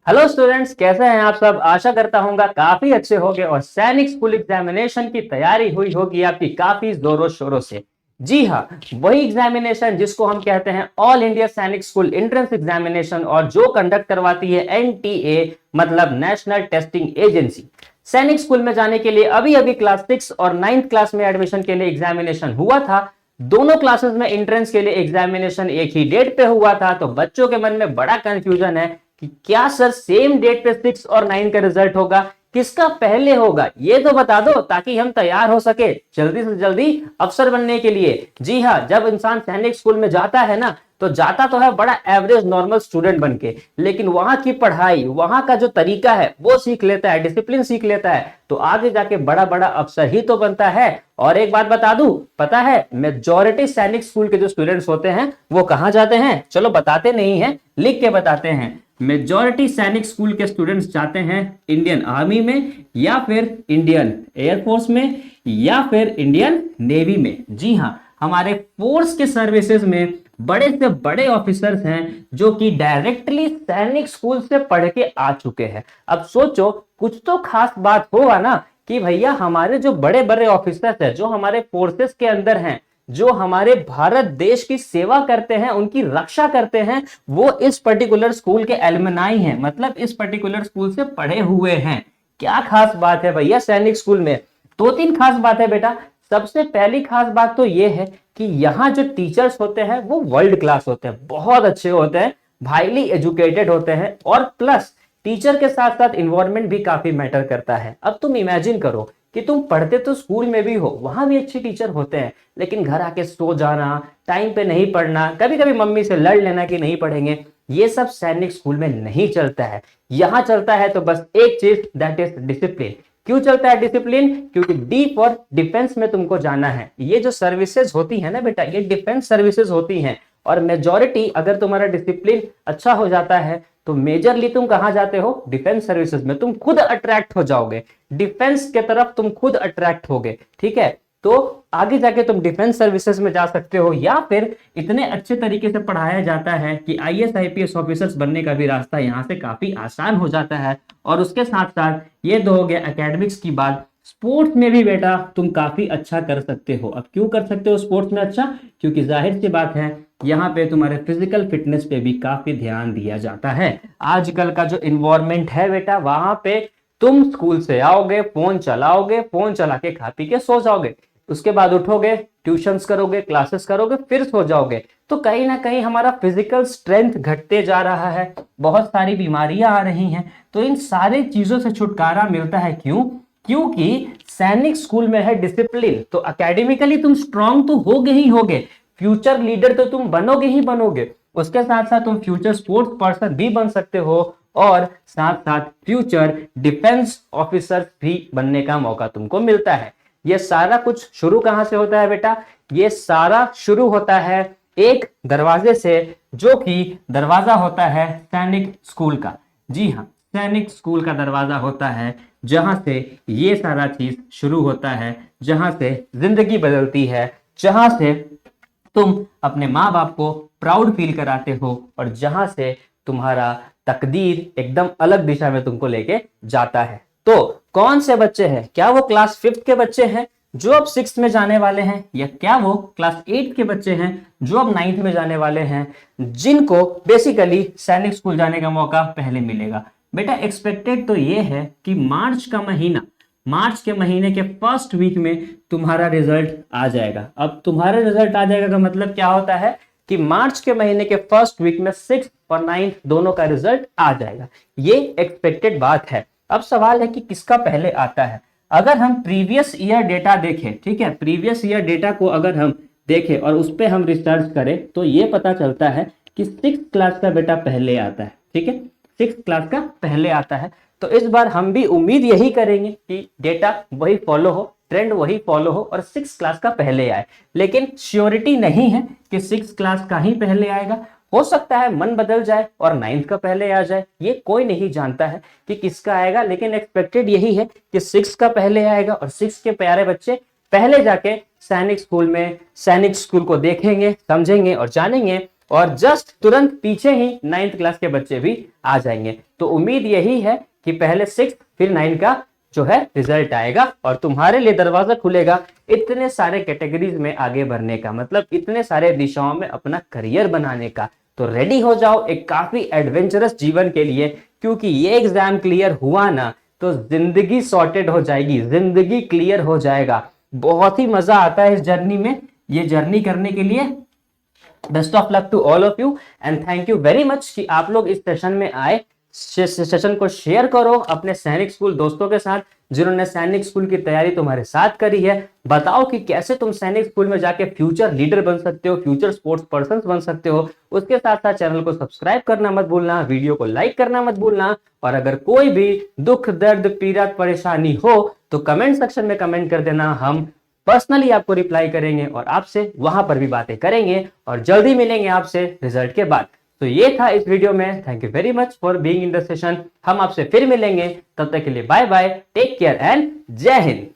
Hello students, कैसे हैं आप सब। आशा करता हूँ काफी अच्छे होंगे और सैनिक स्कूल एग्जामिनेशन की तैयारी हुई होगी आपकी काफी जोरों शोरों से। जी हाँ, वही एग्जामिनेशन जिसको हम कहते हैं ऑल इंडिया सैनिक स्कूल एंट्रेंस एग्जामिनेशन और जो कंडक्ट करवाती है एनटीए मतलब नेशनल टेस्टिंग एजेंसी। सैनिक स्कूल में जाने के लिए अभी अभी क्लास 6 और 9th क्लास में एडमिशन के लिए एग्जामिनेशन हुआ था। दोनों क्लासेस में एंट्रेंस के लिए एग्जामिनेशन एक ही डेट पे हुआ था, तो बच्चों के मन में बड़ा कंफ्यूजन है कि क्या सर सेम डेट पे 6 और 9 का रिजल्ट होगा, किसका पहले होगा, ये तो बता दो ताकि हम तैयार हो सके जल्दी से जल्दी अफसर बनने के लिए। जी हाँ, जब इंसान सैनिक स्कूल में जाता है ना, तो जाता तो है बड़ा एवरेज नॉर्मल स्टूडेंट बन के, लेकिन वहां की पढ़ाई, वहां का जो तरीका है वो सीख लेता है, डिसिप्लिन सीख लेता है, तो आगे जाके बड़ा बड़ा अफसर ही तो बनता है। और एक बात बता दूं, पता है मेजॉरिटी सैनिक स्कूल के जो स्टूडेंट्स होते हैं वो कहां जाते हैं, चलो बताते नहीं है, लिख के बताते हैं। मेजॉरिटी सैनिक स्कूल के स्टूडेंट्स जाते हैं इंडियन आर्मी में, या फिर इंडियन एयरफोर्स में, या फिर इंडियन नेवी में। जी हाँ, हमारे फोर्स के सर्विसेज में बड़े से बड़े ऑफिसर्स हैं जो कि डायरेक्टली सैनिक स्कूल से पढ़ के आ चुके हैं। अब सोचो, कुछ तो खास बात होगा ना कि भैया हमारे जो बड़े बड़े ऑफिसर्स हैं, जो हमारे फोर्सेस के अंदर हैं, जो हमारे भारत देश की सेवा करते हैं, उनकी रक्षा करते हैं, वो इस पर्टिकुलर स्कूल के एलुमनाई हैं, मतलब इस पर्टिकुलर स्कूल से पढ़े हुए हैं। क्या खास बात है भैया सैनिक स्कूल में? दो तीन खास बात है बेटा। सबसे पहली खास बात तो ये है कि यहाँ जो टीचर्स होते हैं वो वर्ल्ड क्लास होते हैं, बहुत अच्छे होते हैं, हाईली एजुकेटेड होते हैं, और प्लस टीचर के साथ साथ इन्वायरमेंट भी काफी मैटर करता है। अब तुम इमेजिन करो कि तुम पढ़ते तो स्कूल में भी हो, वहां भी अच्छे टीचर होते हैं, लेकिन घर आके सो जाना, टाइम पे नहीं पढ़ना, कभी कभी मम्मी से लड़ लेना कि नहीं पढ़ेंगे, ये सब सैनिक स्कूल में नहीं चलता है। यहां चलता है तो बस एक चीज, दैट इज डिसिप्लिन। क्यों चलता है डिसिप्लिन? क्योंकि डी फॉर डिफेंस में तुमको जाना है। ये जो सर्विसेज होती है ना बेटा, ये डिफेंस सर्विसेज होती हैं, और मेजॉरिटी अगर तुम्हारा डिसिप्लिन अच्छा हो जाता है तो मेजरली तुम कहां जाते हो? डिफेंस सर्विसेज में। तुम खुद अट्रैक्ट हो जाओगे, डिफेंस के तरफ तुम खुद अट्रैक्ट होगे, ठीक है? तो आगे जाके तुम डिफेंस सर्विसेज में जा सकते हो, या फिर इतने अच्छे तरीके से पढ़ाया जाता है कि आईएएस आईपीएस ऑफिसर्स बनने का भी रास्ता यहाँ से काफी आसान हो जाता है। और उसके साथ साथ ये तो हो गया एकेडमिक्स की बात। स्पोर्ट्स में भी बेटा तुम काफी अच्छा कर सकते हो। अब क्यों कर सकते हो स्पोर्ट्स में अच्छा? क्योंकि जाहिर सी बात है, यहाँ पे तुम्हारे फिजिकल फिटनेस पे भी काफी ध्यान दिया जाता है। आजकल का जो इन्वायरमेंट है बेटा, वहां पे तुम स्कूल से आओगे, फोन चलाओगे, फोन चला के खा पी के सो जाओगे, उसके बाद उठोगे, ट्यूशंस करोगे, क्लासेस करोगे, फिर सो जाओगे, तो कहीं ना कहीं हमारा फिजिकल स्ट्रेंथ घटते जा रहा है, बहुत सारी बीमारियां आ रही हैं। तो इन सारी चीजों से छुटकारा मिलता है। क्यों? क्योंकि सैनिक स्कूल में है डिसिप्लिन। तो एकेडमिकली तुम स्ट्रांग तो होगे ही होगे, फ्यूचर लीडर तो तुम बनोगे ही बनोगे, उसके साथ साथ तुम फ्यूचर स्पोर्ट्स पर्सन भी बन सकते हो, और साथ साथ फ्यूचर डिफेंस ऑफिसर भी बनने का मौका तुमको मिलता है। ये सारा कुछ शुरू कहां से होता है बेटा? ये सारा शुरू होता है एक दरवाजे से, जो कि दरवाजा होता है सैनिक स्कूल का। जी हाँ, सैनिक स्कूल का दरवाजा होता है जहां से ये सारा चीज शुरू होता है, जहां से जिंदगी बदलती है, जहां से तुम अपने माँ बाप को प्राउड फील कराते हो, और जहां से तुम्हारा तकदीर एकदम अलग दिशा में तुमको लेके जाता है। तो कौन से बच्चे हैं? क्या वो क्लास 5th के बच्चे हैं जो अब 6th में जाने वाले हैं, या क्या वो क्लास 8 के बच्चे हैं जो अब 9th में जाने वाले हैं, जिनको बेसिकली सैनिक स्कूल जाने का मौका पहले मिलेगा? बेटा एक्सपेक्टेड तो ये है कि मार्च के महीने के फर्स्ट वीक में तुम्हारा रिजल्ट आ जाएगा। अब तुम्हारा रिजल्ट आ जाएगा का मतलब क्या होता है कि मार्च के महीने के फर्स्ट वीक में 6th और 9th दोनों का रिजल्ट आ जाएगा। ये एक्सपेक्टेड बात है। अब सवाल है कि किसका पहले आता है। अगर हम प्रीवियस ईयर डेटा देखें, ठीक है, प्रीवियस ईयर डेटा को अगर हम देखें और उस पर हम रिसर्च करें, तो ये पता चलता है कि 6th क्लास का बेटा पहले आता है, ठीक है, 6th क्लास का पहले आता है। तो इस बार हम भी उम्मीद यही करेंगे कि डेटा वही फॉलो हो, ट्रेंड वही फॉलो हो और 6th क्लास का पहले आए। लेकिन श्योरिटी नहीं है कि 6th क्लास का ही पहले आएगा, हो सकता है मन बदल जाए और 9th का पहले आ जाए, ये कोई नहीं जानता है कि किसका आएगा। लेकिन एक्सपेक्टेड यही है कि 6th का पहले आएगा, और 6th के प्यारे बच्चे पहले जाके सैनिक स्कूल को देखेंगे, समझेंगे और जानेंगे और जस्ट तुरंत पीछे ही 9th क्लास के बच्चे भी आ जाएंगे। तो उम्मीद यही है कि पहले 6 फिर 9 का जो है रिजल्ट आएगा और तुम्हारे लिए दरवाजा खुलेगा इतने सारे कैटेगरीज में आगे बढ़ने का, मतलब इतने सारे दिशाओं में अपना करियर बनाने का। तो रेडी हो जाओ एक काफी एडवेंचरस जीवन के लिए, क्योंकि ये एग्जाम क्लियर हुआ ना तो जिंदगी सॉर्टेड हो जाएगी, जिंदगी क्लियर हो जाएगा। बहुत ही मजा आता है इस जर्नी में, ये जर्नी करने के लिए best of luck to all of you and thank you very much कि आप लोग इस सेशन में आए। सेशन को शेयर करो अपने सैनिक स्कूल दोस्तों के साथ जिन्होंने सैनिक स्कूल की तैयारी तुम्हारे साथ करी है। बताओ कि कैसे तुम सैनिक स्कूल में जाके फ्यूचर लीडर बन सकते हो, फ्यूचर स्पोर्ट्स पर्सन बन सकते हो। उसके साथ साथ चैनल को सब्सक्राइब करना मत भूलना, वीडियो को लाइक करना मत भूलना, और अगर कोई भी दुख दर्द पीड़ा परेशानी हो तो कमेंट सेक्शन में कमेंट कर देना। हम पर्सनली आपको रिप्लाई करेंगे और आपसे वहां पर भी बातें करेंगे और जल्दी मिलेंगे आपसे रिजल्ट के बाद। तो ये था इस वीडियो में। Thank you very much for being in the session. हम आपसे फिर मिलेंगे, तब तक के लिए bye bye, take care and जय हिंद।